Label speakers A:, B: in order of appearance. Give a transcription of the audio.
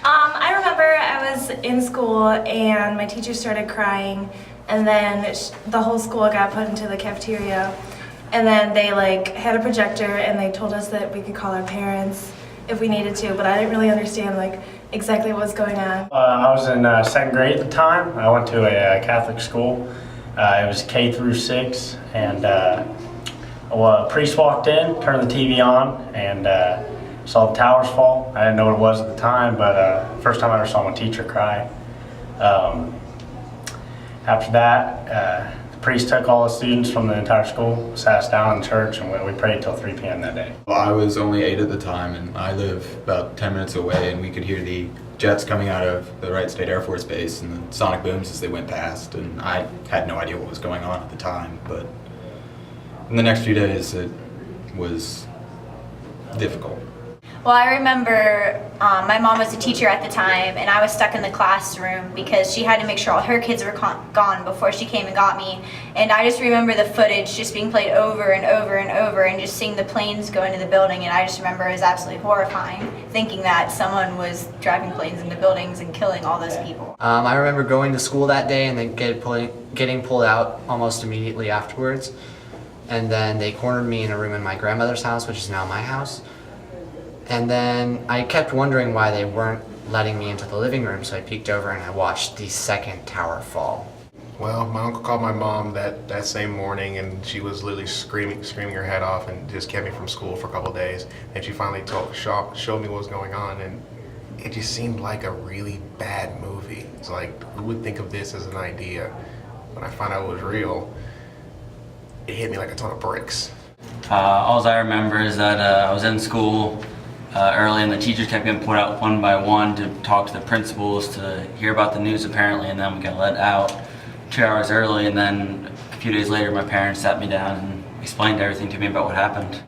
A: I remember I was in school and my teacher started crying, and then the whole school got put into the cafeteria, and then they had a projector and they told us that we could call our parents if we needed to, but I didn't really understand exactly what was going on.
B: I was in second grade at the time. I went to a Catholic school. It was K through 6, and a priest walked in, turned the TV on, and saw the towers fall. I didn't know what it was at the time, but first time I ever saw my teacher cry. After that, the priest took all the students from the entire school, sat us down in church, and we prayed till 3 p.m. that day.
C: Well, I was only 8 at the time, and I live about 10 minutes away, and we could hear the jets coming out of the Wright State Air Force Base and the sonic booms as they went past, and I had no idea what was going on at the time, but in the next few days it was difficult.
D: Well, I remember my mom was a teacher at the time, and I was stuck in the classroom because she had to make sure all her kids were gone before she came and got me. And I just remember the footage just being played over and over and over, and just seeing the planes go into the building, and I just remember it was absolutely horrifying, thinking that someone was driving planes into buildings and killing all those people.
E: I remember going to school that day and then getting pulled out almost immediately afterwards. And then they cornered me in a room in my grandmother's house, which is now my house. And then I kept wondering why they weren't letting me into the living room, so I peeked over and I watched the second tower fall.
F: Well, my uncle called my mom that same morning, and she was literally screaming her head off, and just kept me from school for a couple of days. And she finally showed me what was going on, and it just seemed like a really bad movie. It's like, who would think of this as an idea? When I found out it was real, it hit me like a ton of bricks.
G: All I remember is that I was in school early, and the teachers kept getting put out one by one to talk to the principals to hear about the news apparently, and then we got let out 2 hours early, and then a few days later my parents sat me down and explained everything to me about what happened.